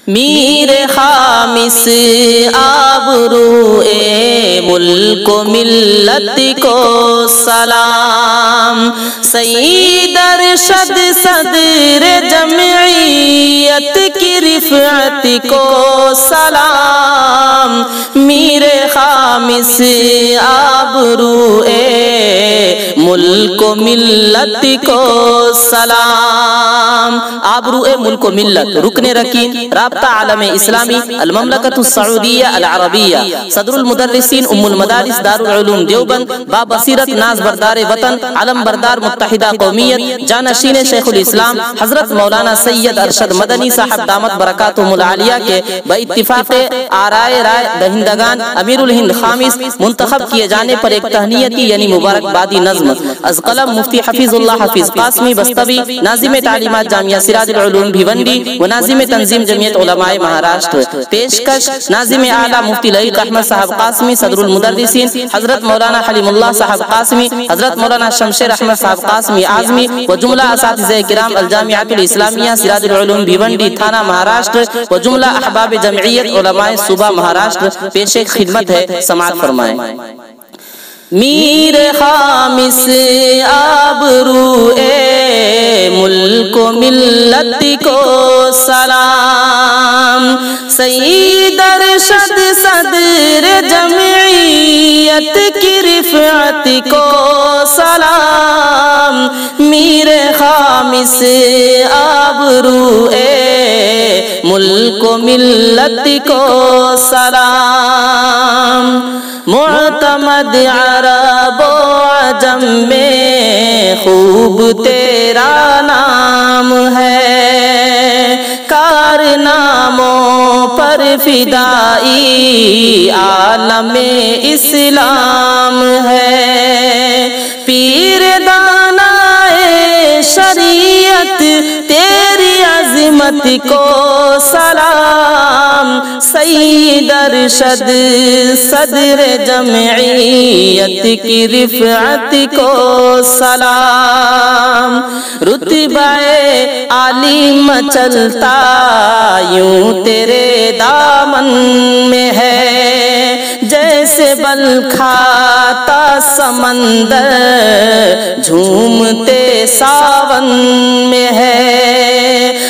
میر خامس آبرو ملک و ملت کو سلام، سید ارشد صدر جمعیت کی رفعت کو سلام، میر خامس آبرو ملک و ملت کو سلام۔ آبرو ملک و ملت، رکن رکین رابطہ عالم اسلامی، المملکت السعودیہ العربیہ، صدر المدرسین ام المدارس دارالعلوم دیوبند، بابصیرت ناز بردار وطن، علم بردار متحدہ قومیت، جانشین شیخ الاسلام حضرت مولانا سید ارشد مدنی صاحب دامت برکاتہم العالیہ کے باتفاق آرائے رائے دہندگان امیر الہند خامس منتخب کیے جانے پر ایک تہنیتی یعنی مبارکبادی نظم از قلم مفتی حفیظ اللہ حفیظ قاسمی بستوی، ناظم تعلیمات جامعہ سراج العلوم بھیونڈی و ناظم تنظیم جمعیت علماء مہاراشٹر، پیشکش ناظم اعلیٰ مفتی لعیق احمد صاحب قاسمی صدر المدرسین، حضرت مولانا حلیم اللہ صاحب قاسمی، حضرت مولانا شمشیر احمد صاحب قاسمی اعظمی و جملہ اساتذہ کرام الجامعۃ الاسلامیہ سراج العلوم بھیونڈی تھانہ مہاراشٹر و جملہ احباب جمعیت علماء صوبہ مہاراشٹر پیش خدمت ہے، سماعت فرمائیں۔ میر خامس آبرو ملک و ملت کو سلام، سید ارشد صدر جمعیت کی رفعت کو سلام، میر خامس آبرو ملک و ملت کو سلام، معتمد عرب و عجم میں خوب تیرا نام ہے، کارناموں پر فدائی عالم اسلام ہے، پیر دانائے شریعت تیری عظمت کو سلام، سید ارشد صدر جمعیت کی رفعت کو سلام، رتبہ عالی مچلتا یوں تیرے دامن میں ہے، جیسے بل کھاتا سمندر جھومتے ساون میں ہے،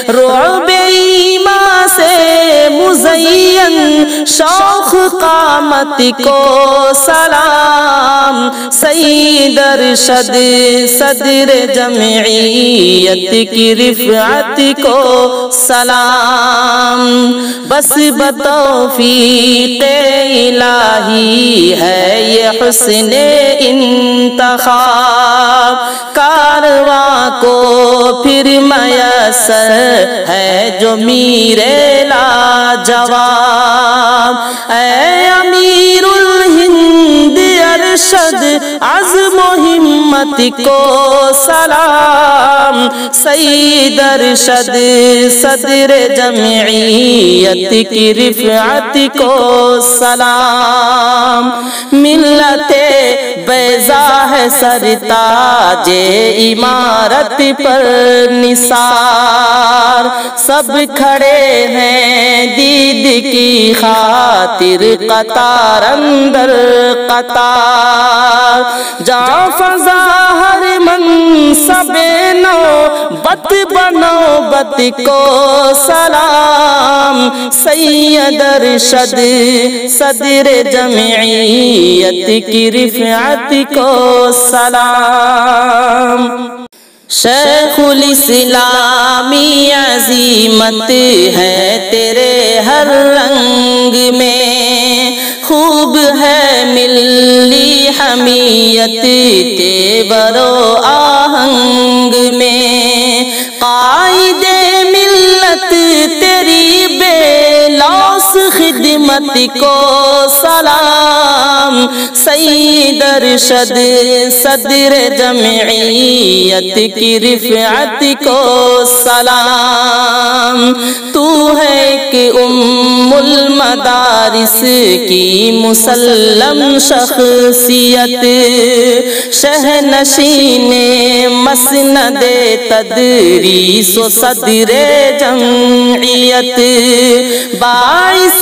رعب ایمان سے مزین شوق قامت کو سلام، سید ارشد صدر جمعیت کی رفعت کو سلام، بس بتوفیق الہی ہے یہ حسن انتخاب، کارواں کو پھر میسر ہے جو میرے لاجواب، اے امیر الہند ارشد عزم و ہمت کو سلام، سید ارشد صدر جمعیت کی رفعت کو سلام، ملت بیضا ہے سرتاج عمارت پر نثار، سب کھڑے ہیں دید کی خاطر قطار اندر قطار، جہاں فضا ہر منصب نوبت بنوبت کو سلام، سید ارشد صدر جمعیت کی رفعت کو سلام، شیخ الاسلامی عظیمت ہے تیرے ہر رنگ میں، خوب ہے ملی حمیت تیور و آہنگ میں، قائد ملت تیری بے لوث خدمت کو سلام، سید ارشد صدر جمعیت کی رفعت کو سلام، تو ہے کہ ام المدارس کی مسلم شخصیت، شہنشین مسند تدریس و صدر جمعیت، باعث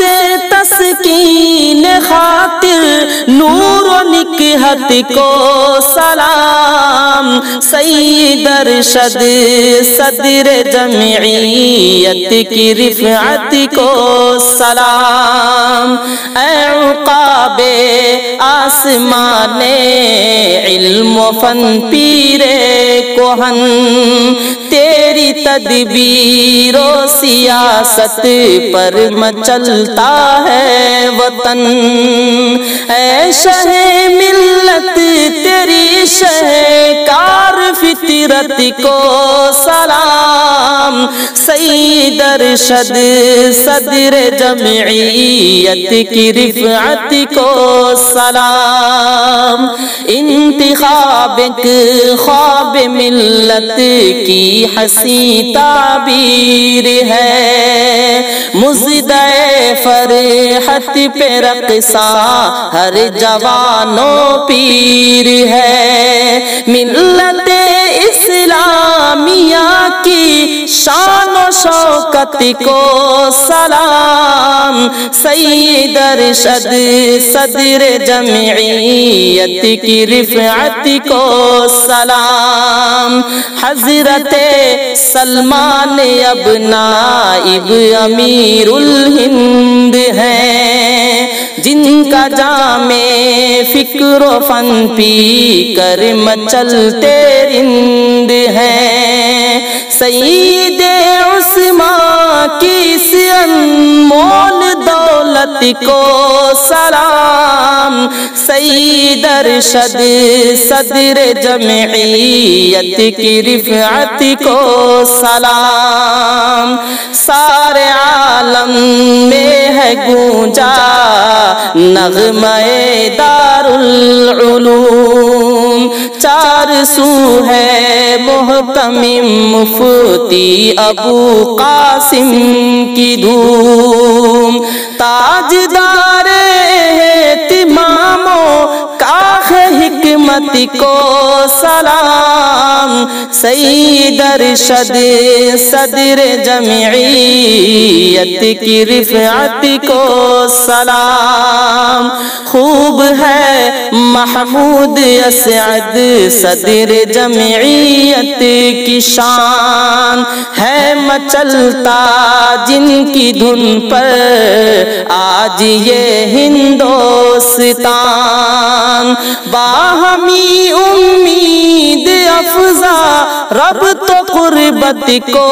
تسکین خاطر نور و نکہت کو سلام، سید ارشد صدر جمعیت کی رفعت کو سلام، اے عقاب آسمان علم و فن پیر کوہن، تیری تدبیر و سیاست پر مچلتا ہے وطن، اے شہ ملت تیری شہکار فطرت کو سلام، سید ارشد صدر جمعیت کی رفعت کو سلام، انتخاب ایک خواب ملت کی حسین تعبیر ہے، مزدہ فرحت پہ رقصاں ہر جوان و پیر ہے، ملت اسلامیہ کی شان و شوکت کو سلام، سید ارشد صدر جمعیت کی رفعت کو سلام، حضرت سلمان اب نائب امیر الہند ہیں، جن کا جام فکر و فن پی کر مچلتے رند ہیں، سید عثمان کی اس انمول دولت کو سلام، سید ارشد صدر جمعیت کی رفعت کو سلام، سارے عالم میں ہے گونجا نغمہ دار العلوم، چار سو ہے محتمم مفتی ابو قاسم کی دھوم، تاجدار اہتمام و کاخ حکمت کو سلام، سید ارشد صدر جمعیت کی رفعت کو سلام، خوب ہے محمود اسعد صدر جمعیت کی شان، ہے مچلتا جن کی دھن پر آج یہ ہندوستان، باہمی امید افزا ربط و قربت کو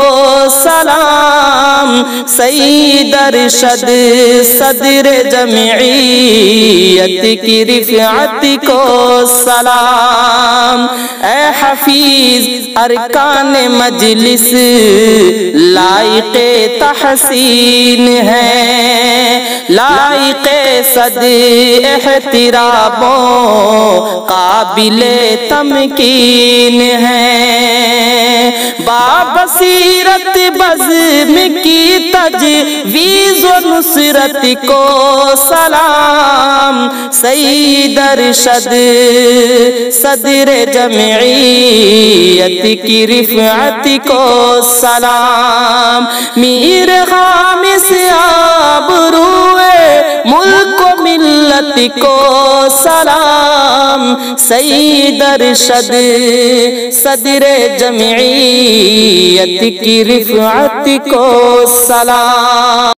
سلام، سید ارشد صدر جمعیت کی رفعت کو سلام، اے حفیظ ارکان مجلس لائق تحسین ہے، لائق صد احترام و قابل تمکین ہے، بابصیرت بزم کی تجویز و نصرت کو سلام، سید ارشد صدر جمعیت کی رفعت کو سلام، میر خامس آبروئے ملک و ملت کو سلام، سید ارشد صدر جمعیت کی رفعت کو سلام۔